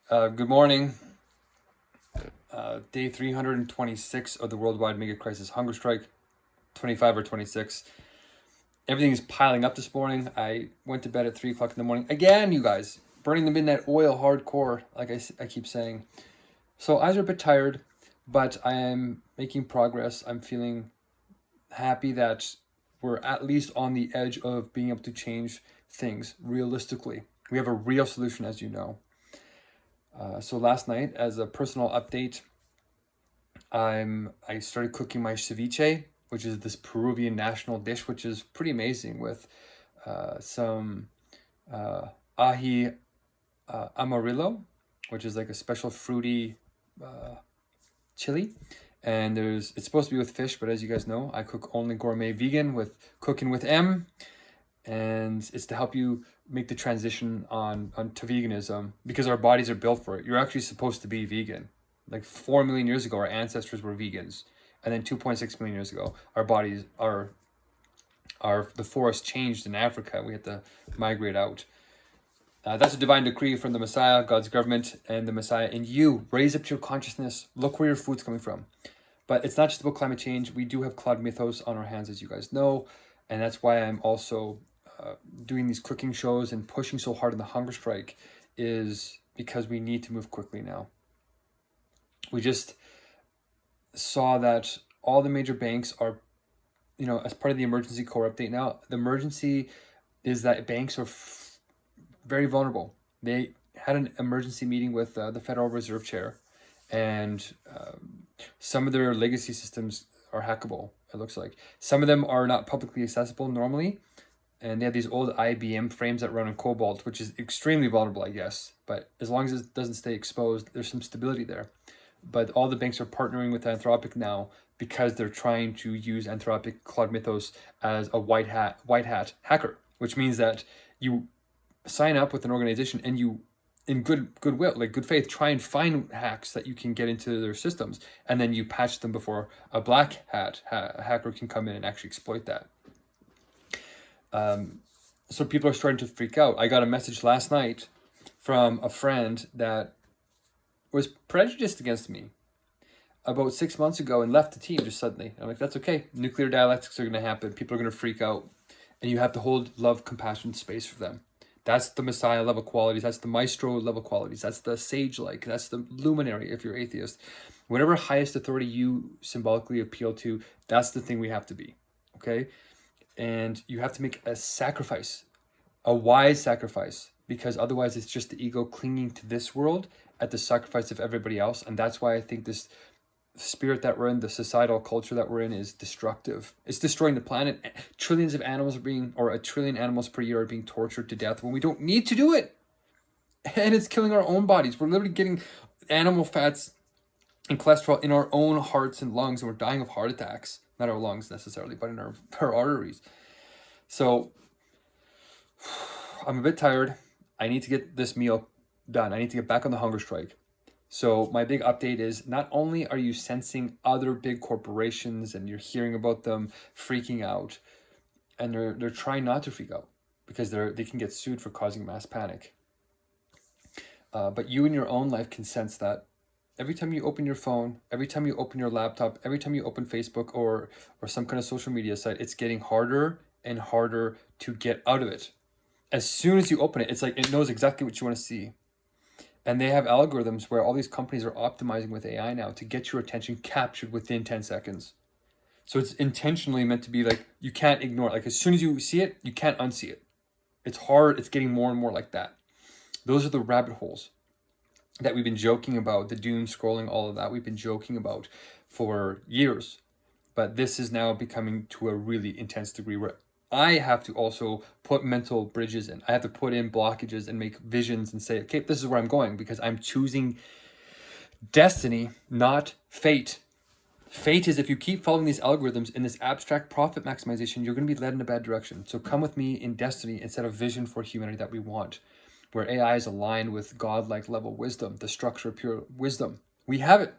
Good morning. Day 326 of the worldwide Megacrisis Hungerstrike, 25 or 26. Everything is piling up this morning. I went to bed at 3 o'clock in the morning. Again, you guys, burning the midnight oil hardcore, like I keep saying. So eyes are a bit tired, but I am making progress. I'm feeling happy that we're at least on the edge of being able to change things realistically. We have a real solution, as you know. So last night, as a personal update, I started cooking my ceviche, which is this Peruvian national dish, which is pretty amazing with some ají amarillo, which is like a special fruity chili. And it's supposed to be with fish, but as you guys know, I cook only gourmet vegan with Cooking with M, and it's to help you make the transition on to veganism because our bodies are built for it. You're actually supposed to be vegan. Like 4 million years ago, our ancestors were vegans, and then 2.6 million years ago, our bodies the forest changed in Africa. We had to migrate out. That's a divine decree from the Messiah, God's government, and the Messiah. And you raise up to your consciousness. Look where your food's coming from. But it's not just about climate change. We do have cloud mythos on our hands, as you guys know, and that's why I'm also doing these cooking shows and pushing so hard on the hunger strike, is because we need to move quickly now. We just saw that all the major banks are, as part of the emergency core update now, the emergency is that banks are very vulnerable. They had an emergency meeting with the Federal Reserve Chair, and some of their legacy systems are hackable, it looks like. Some of them are not publicly accessible normally, and they have these old IBM frames that run on Cobalt, which is extremely vulnerable, I guess. But as long as it doesn't stay exposed, there's some stability there. But all the banks are partnering with Anthropic now because they're trying to use Anthropic Cloud Mythos as a white hat hacker, which means that you sign up with an organization and you, in goodwill, like good faith, try and find hacks that you can get into their systems, and then you patch them before a black hat hacker can come in and actually exploit that. So people are starting to freak out. I got a message last night from a friend that was prejudiced against me about 6 months ago and left the team just suddenly. I'm like, that's okay. Nuclear dialectics are going to happen. People are going to freak out. And you have to hold love, compassion, space for them. That's the Messiah level qualities. That's the Maestro level qualities. That's the sage-like. That's the luminary if you're atheist. Whatever highest authority you symbolically appeal to, that's the thing we have to be. Okay? And you have to make a sacrifice, a wise sacrifice, because otherwise it's just the ego clinging to this world at the sacrifice of everybody else. And that's why I think this spirit that we're in, the societal culture that we're in, is destructive. It's destroying the planet. Trillions of animals or 1 trillion animals per year are being tortured to death when we don't need to do it. And it's killing our own bodies. We're literally getting animal fats and cholesterol in our own hearts and lungs, and we're dying of heart attacks. Not our lungs necessarily, but in our arteries. So I'm a bit tired. I need to get this meal done. I need to get back on the hunger strike. So my big update is, not only are you sensing other big corporations and you're hearing about them freaking out, and they're trying not to freak out because they can get sued for causing mass panic. But you in your own life can sense that. Every time you open your phone, every time you open your laptop, every time you open Facebook or some kind of social media site, it's getting harder and harder to get out of it. As soon as you open it, it's like it knows exactly what you want to see. And they have algorithms where all these companies are optimizing with AI now to get your attention captured within 10 seconds. So it's intentionally meant to be like, you can't ignore it. Like as soon as you see it, you can't unsee it. It's hard. It's getting more and more like that. Those are the rabbit holes that we've been joking about, the doom scrolling, all of that we've been joking about for years. But this is now becoming to a really intense degree where I have to also put mental bridges in. I have to put in blockages and make visions and say, okay, this is where I'm going, because I'm choosing destiny, not fate. Fate is if you keep following these algorithms in this abstract profit maximization, you're going to be led in a bad direction. So come with me in destiny instead of vision for humanity that we want, where AI is aligned with godlike level wisdom, the structure of pure wisdom. We have it.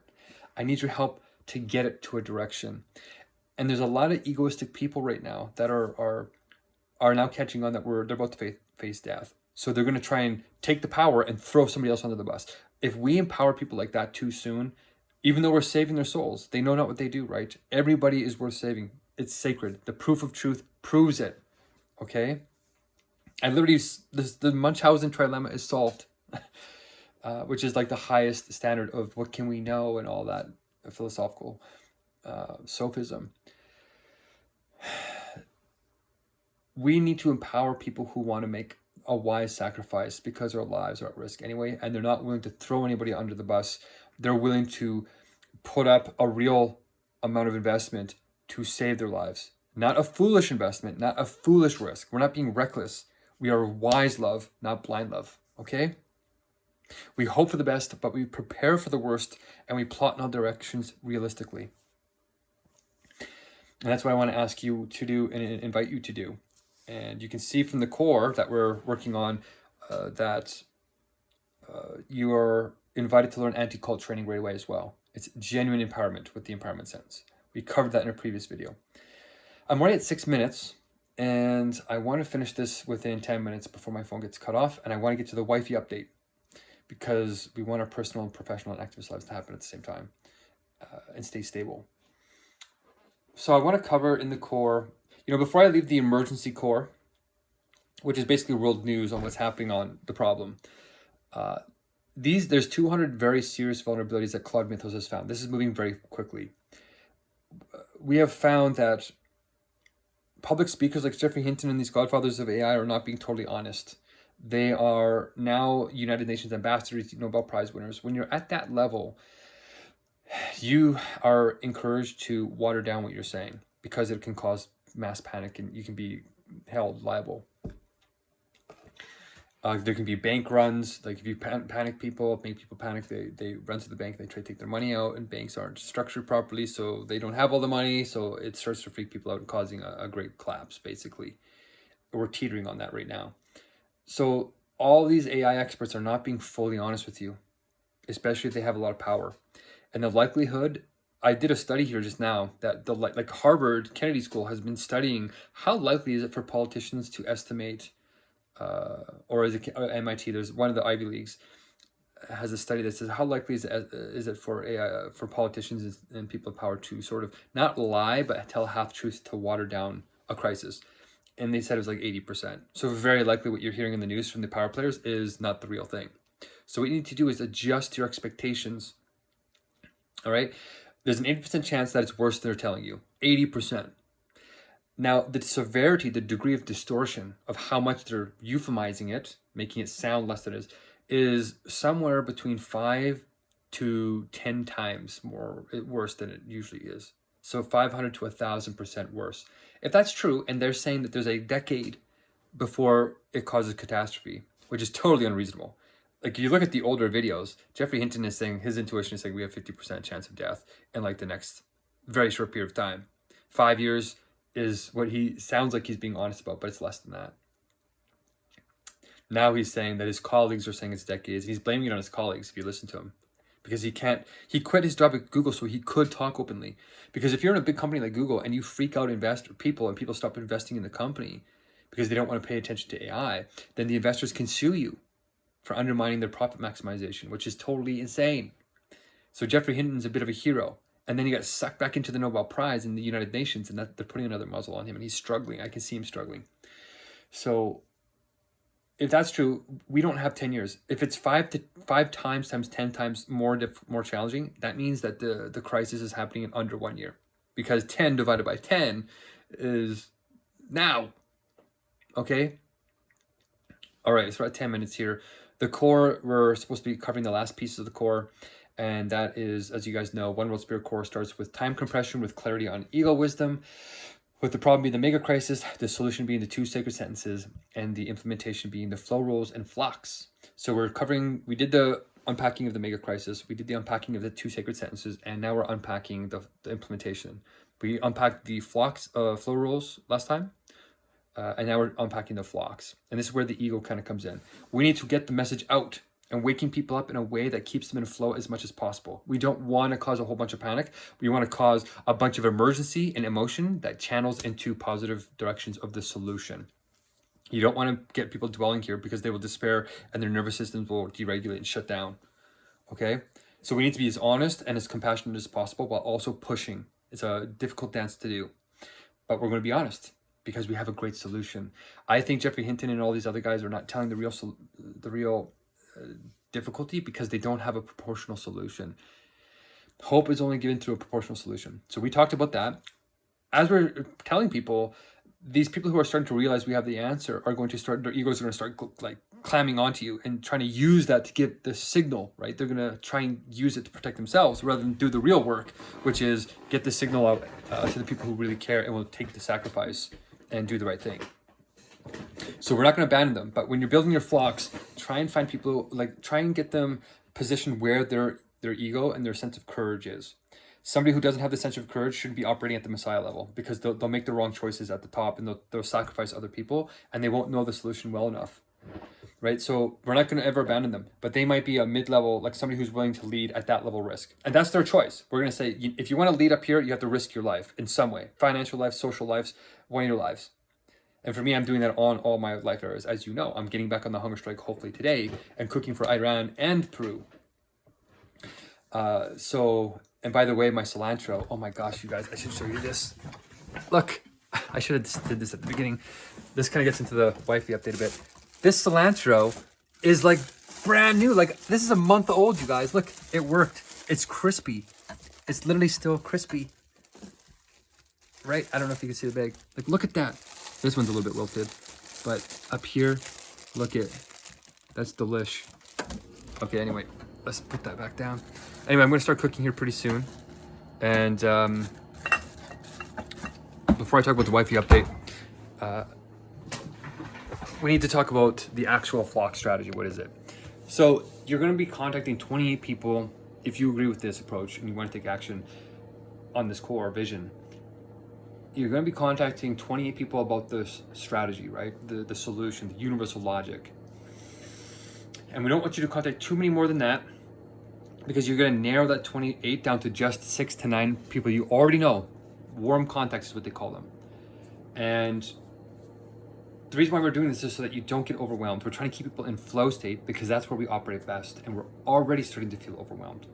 I need your help to get it to a direction. And there's a lot of egoistic people right now that are now catching on that they're about to face death. So they're going to try and take the power and throw somebody else under the bus. If we empower people like that too soon, even though we're saving their souls, they know not what they do, right? Everybody is worth saving. It's sacred. The proof of truth proves it, okay? And literally, the Munchausen trilemma is solved, which is like the highest standard of what can we know and all that philosophical sophism. We need to empower people who want to make a wise sacrifice because their lives are at risk anyway, and they're not willing to throw anybody under the bus. They're willing to put up a real amount of investment to save their lives. Not a foolish investment, not a foolish risk. We're not being reckless. We are wise love, not blind love, okay? We hope for the best, but we prepare for the worst, and we plot in all directions realistically. And that's what I want to ask you to do and invite you to do. And you can see from the core that we're working on that you are invited to learn anti-cult training right away as well. It's genuine empowerment with the empowerment sentence. We covered that in a previous video. I'm already at 6 minutes, and I want to finish this within 10 minutes before my phone gets cut off, and I want to get to the wifey update because we want our personal and professional and activist lives to happen at the same time and stay stable. So I want to cover in the core, before I leave the emergency core, which is basically world news on what's happening on the problem, there's 200 very serious vulnerabilities that Claude Mythos has found. This is moving very quickly. We have found that public speakers like Jeffrey Hinton and these godfathers of AI are not being totally honest. They are now United Nations ambassadors, Nobel Prize winners. When you're at that level, you are encouraged to water down what you're saying because it can cause mass panic and you can be held liable. There can be bank runs, like if you panic people, make people panic, they run to the bank, they try to take their money out, and banks aren't structured properly, so they don't have all the money, so it starts to freak people out and causing a great collapse, basically. We're teetering on that right now. So all these AI experts are not being fully honest with you, especially if they have a lot of power. And the likelihood, I did a study here just now that like Harvard Kennedy School has been studying how likely is it for politicians to estimate, or is it MIT? There's one of the Ivy Leagues has a study that says how likely is it for AI, for politicians and people of power to sort of not lie but tell half truth to water down a crisis. And they said it was like 80%. So very likely what you're hearing in the news from the power players is not the real thing. So what you need to do is adjust your expectations. All right. There's an 80% chance that it's worse than they're telling you. 80%. Now, the severity, the degree of distortion of how much they're euphemizing it, making it sound less than it is somewhere between 5 to 10 times worse than it usually is. So 500 to 1,000% worse. If that's true, and they're saying that there's a decade before it causes catastrophe, which is totally unreasonable. Like, you look at the older videos, Jeffrey Hinton is saying, his intuition is saying we have 50% chance of death in like the next very short period of time. 5 years is what he sounds like he's being honest about, but it's less than that. Now he's saying that his colleagues are saying it's decades. He's blaming it on his colleagues if you listen to him. Because he quit his job at Google so he could talk openly. Because if you're in a big company like Google and you freak out people and people stop investing in the company because they don't want to pay attention to AI, then the investors can sue you for undermining their profit maximization, which is totally insane. So Jeffrey Hinton's a bit of a hero. And then he got sucked back into the Nobel Prize in the United Nations, and they're putting another muzzle on him, and he's struggling. I can see him struggling. So if that's true, we don't have 10 years. If it's 5 times 10 times more challenging, that means that the crisis is happening in under 1 year. Because 10 divided by 10 is now. Okay? All right, so we're at 10 minutes here. The core, we're supposed to be covering the last piece of the core. And that is, as you guys know, One World Spirit Core starts with time compression with clarity on ego wisdom, with the problem being the mega crisis, the solution being the 2 sacred sentences, and the implementation being the flow rules and flocks. So we did the unpacking of the mega crisis, we did the unpacking of the 2 sacred sentences, and now we're unpacking the implementation. We unpacked the flocks, flow rules last time, and now we're unpacking the flocks. And this is where the ego kind of comes in. We need to get the message out and waking people up in a way that keeps them in flow as much as possible. We don't want to cause a whole bunch of panic. We want to cause a bunch of emergency and emotion that channels into positive directions of the solution. You don't want to get people dwelling here because they will despair and their nervous systems will deregulate and shut down. okay? So we need to be as honest and as compassionate as possible while also pushing. It's a difficult dance to do, but we're going to be honest because we have a great solution. I think Jeffrey Hinton and all these other guys are not telling the real difficulty because they don't have a proportional solution. Hope is only given through a proportional solution. So we talked about that. As we're telling people, these people who are starting to realize we have the answer are going to start, their egos are going to start like climbing onto you and trying to use that to give the signal, right? They're going to try and use it to protect themselves rather than do the real work, which is get the signal out to the people who really care and will take the sacrifice and do the right thing. So we're not going to abandon them, but when you're building your flocks, try and find people, like try and get them positioned where their ego and their sense of courage is. Somebody who doesn't have the sense of courage shouldn't be operating at the Messiah level because they'll make the wrong choices at the top and they'll sacrifice other people and they won't know the solution well enough, right? So we're not going to ever abandon them, but they might be a mid-level, like somebody who's willing to lead at that level risk. And that's their choice. We're going to say, if you want to lead up here, you have to risk your life in some way, financial life, social lives, one of your lives. And for me, I'm doing that on all my life areas. As you know, I'm getting back on the hunger strike hopefully today and cooking for Iran and Peru. And by the way, my cilantro, oh my gosh, you guys, I should show you this. Look, I should have did this at the beginning. This kind of gets into the wifey update a bit. This cilantro is like brand new. Like this is a month old, you guys. Look, it worked. It's crispy. It's literally still crispy. Right? I don't know if you can see the bag. Like, look at that. This one's a little bit wilted, but up here, look at, that's delish. Okay, anyway, let's put that back down. Anyway, I'm going to start cooking here pretty soon. And before I talk about the wifey update, we need to talk about the actual flock strategy. What is it? So you're going to be contacting 28 people if you agree with this approach and you want to take action on this core vision. You're going to be contacting 28 people about this strategy, right? The solution, the universal logic. And we don't want you to contact too many more than that, because you're going to narrow that 28 down to just 6 to 9 people you already know. Warm contacts is what they call them. And the reason why we're doing this is so that you don't get overwhelmed. We're trying to keep people in flow state because that's where we operate best, and we're already starting to feel overwhelmed.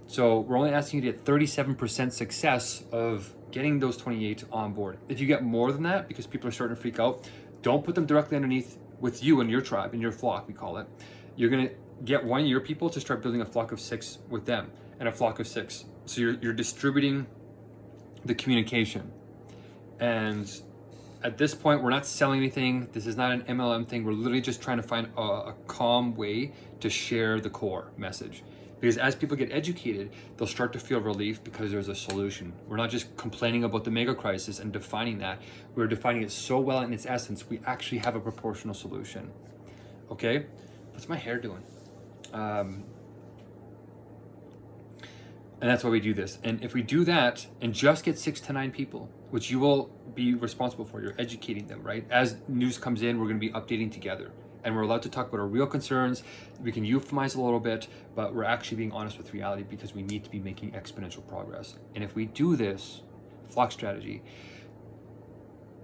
So we're only asking you to get 37% success of getting those 28 on board. If you get more than that, because people are starting to freak out, don't put them directly underneath with you and your tribe, in your flock, we call it. You're going to get one of your people to start building a flock of 6 with them, and a flock of 6. So you're distributing the communication. And at this point, we're not selling anything. This is not an MLM thing. We're literally just trying to find a calm way to share the core message. Because as people get educated, they'll start to feel relief because there's a solution. We're not just complaining about the mega crisis and defining that. We're defining it so well in its essence, we actually have a proportional solution. Okay? What's my hair doing? And that's why we do this. And if we do that and just get 6 to 9 people, which you will be responsible for, you're educating them, right? As news comes in, we're going to be updating together. And we're allowed to talk about our real concerns. We can euphemize a little bit, but we're actually being honest with reality because we need to be making exponential progress. And if we do this flock strategy,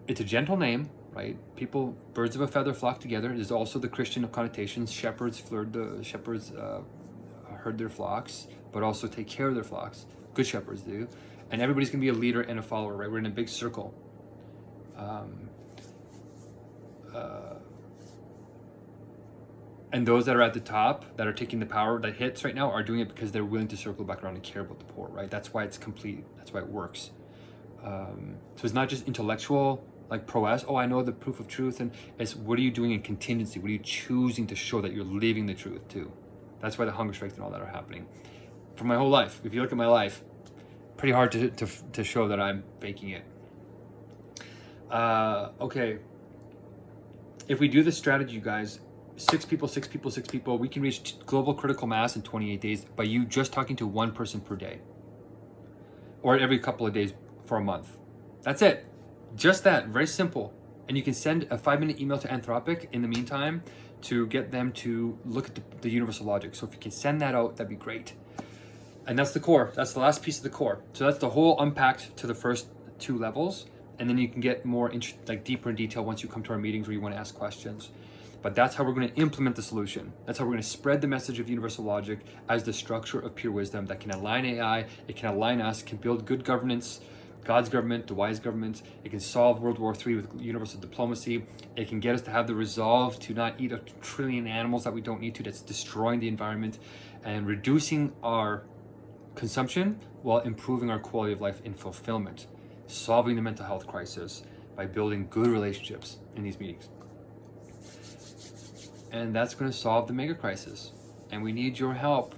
it's a gentle name, right? People, birds of a feather flock together. There's also the Christian connotations. Shepherds herd their flocks, but also take care of their flocks. Good shepherds do. And everybody's going to be a leader and a follower, right? We're in a big circle. And those that are at the top, that are taking the power that hits right now, are doing it because they're willing to circle back around and care about the poor, right? That's why it's complete. That's why it works. So it's not just intellectual, like prowess. Oh, I know the proof of truth. And it's what are you doing in contingency? What are you choosing to show that you're living the truth too? That's why the hunger strikes and all that are happening. For my whole life, if you look at my life, pretty hard to show that I'm faking it. Okay. If we do this strategy, you guys, 6 people, we can reach global critical mass in 28 days by you just talking to one person per day. Or every couple of days for a month. That's it. Just that. Very simple. And you can send a 5-minute email to Anthropic in the meantime to get them to look at the universal logic. So if you can send that out, that'd be great. And that's the core. That's the last piece of the core. So that's the whole unpacked to the first 2 levels. And then you can get more deeper in detail once you come to our meetings where you want to ask questions. But that's how we're going to implement the solution. That's how we're going to spread the message of universal logic as the structure of pure wisdom that can align AI, it can align us, can build good governance, God's government, the wise government. It can solve World War III with universal diplomacy. It can get us to have the resolve to not eat 1 trillion animals that we don't need to, that's destroying the environment, and reducing our consumption while improving our quality of life in fulfillment, solving the mental health crisis by building good relationships in these meetings. And that's going to solve the mega crisis. And we need your help.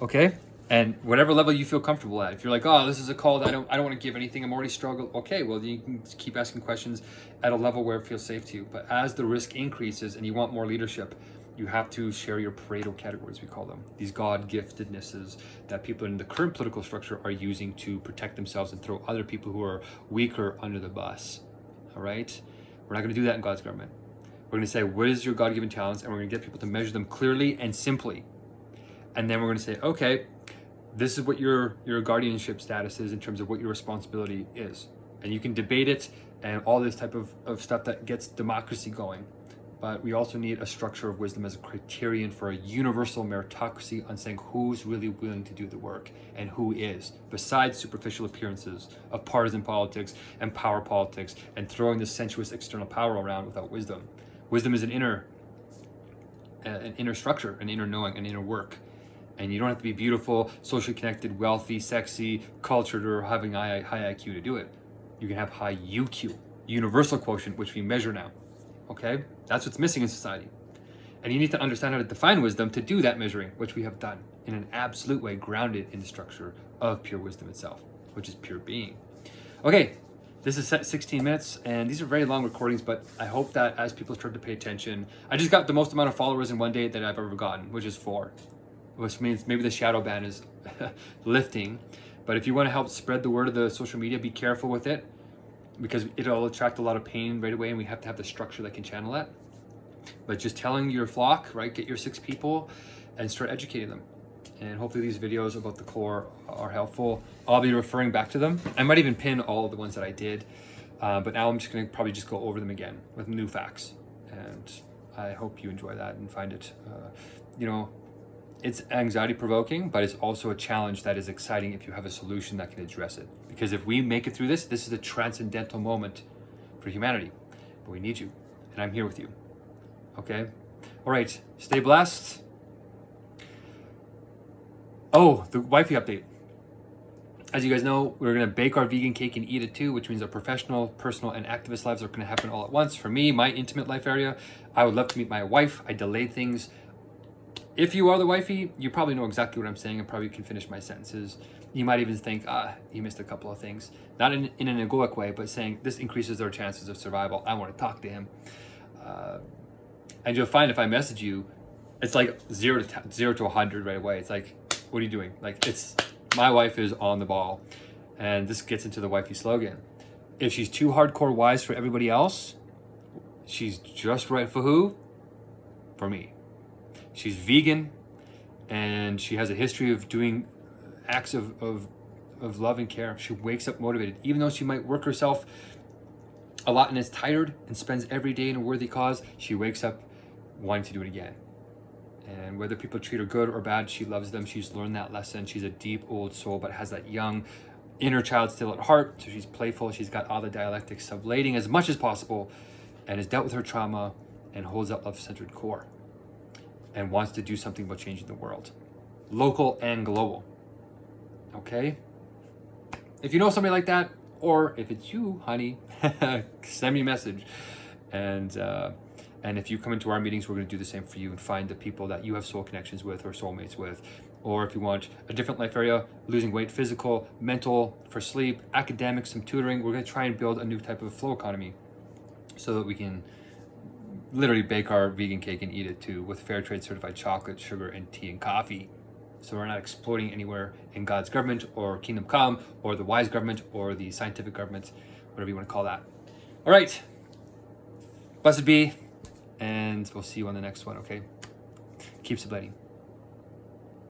Okay? And whatever level you feel comfortable at. If you're like, oh, this is a call that I don't want to give anything, I'm already struggling. Okay, well, you can keep asking questions at a level where it feels safe to you. But as the risk increases and you want more leadership, you have to share your Pareto categories, we call them. These God-giftednesses that people in the current political structure are using to protect themselves and throw other people who are weaker under the bus. All right? We're not going to do that in God's government. We're going to say, what is your God-given talents? And we're going to get people to measure them clearly and simply. And then we're going to say, okay, this is what your guardianship status is in terms of what your responsibility is. And you can debate it and all this type of stuff that gets democracy going. But we also need a structure of wisdom as a criterion for a universal meritocracy on saying who's really willing to do the work and who is, besides superficial appearances of partisan politics and power politics and throwing the sensuous external power around without wisdom. Wisdom is an inner structure, an inner knowing, an inner work. And you don't have to be beautiful, socially connected, wealthy, sexy, cultured, or having high IQ to do it. You can have high UQ, universal quotient, which we measure now. Okay? That's what's missing in society. And you need to understand how to define wisdom to do that measuring, which we have done in an absolute way, grounded in the structure of pure wisdom itself, which is pure being. Okay, this is set 16 minutes, and these are very long recordings, but I hope that as people start to pay attention, I just got the most amount of followers in one day that I've ever gotten, which is 4, which means maybe the shadow ban is lifting. But if you want to help spread the word of the social media, be careful with it, because it'll attract a lot of pain right away, and we have to have the structure that can channel that. But just telling your flock, right, get your 6 people and start educating them. And hopefully these videos about the core are helpful. I'll be referring back to them. I might even pin all of the ones that I did, but now I'm just going to probably just go over them again with new facts. And I hope you enjoy that and find it, it's anxiety provoking, but it's also a challenge that is exciting if you have a solution that can address it. Because if we make it through this is a transcendental moment for humanity. But we need you, and I'm here with you. Okay? All right, stay blessed. Oh, the wifey update. As you guys know, we're going to bake our vegan cake and eat it too, which means our professional, personal, and activist lives are going to happen all at once. For me, my intimate life area, I would love to meet my wife. I delayed things. If you are the wifey, you probably know exactly what I'm saying and probably can finish my sentences. You might even think, you missed a couple of things. Not in an egoic way, but saying this increases our chances of survival. I want to talk to him. And you'll find if I message you, it's like 0 to 100 right away. It's like, what are you doing? Like, my wife is on the ball. And this gets into the wifey slogan. If she's too hardcore wise for everybody else, she's just right for who? For me. She's vegan, and she has a history of doing acts of love and care. She wakes up motivated, even though she might work herself a lot and is tired and spends every day in a worthy cause. She wakes up wanting to do it again. And whether people treat her good or bad, she loves them. She's learned that lesson. She's a deep old soul, but has that young inner child still at heart. So she's playful. She's got all the dialectics sublating as much as possible, and has dealt with her trauma and holds that love-centered core, and wants to do something about changing the world, local and global. Okay? If you know somebody like that, or if it's you, honey, send me a message. And if you come into our meetings, we're going to do the same for you and find the people that you have soul connections with or soulmates with. Or if you want a different life area, losing weight, physical, mental, for sleep, academics, some tutoring, we're going to try and build a new type of flow economy so that we can literally bake our vegan cake and eat it too, with fair trade certified chocolate, sugar, and tea and coffee. So we're not exploiting anywhere in God's government or kingdom come or the wise government or the scientific government, whatever you want to call that. All right. Blessed be. And we'll see you on the next one, okay? Keep subletting.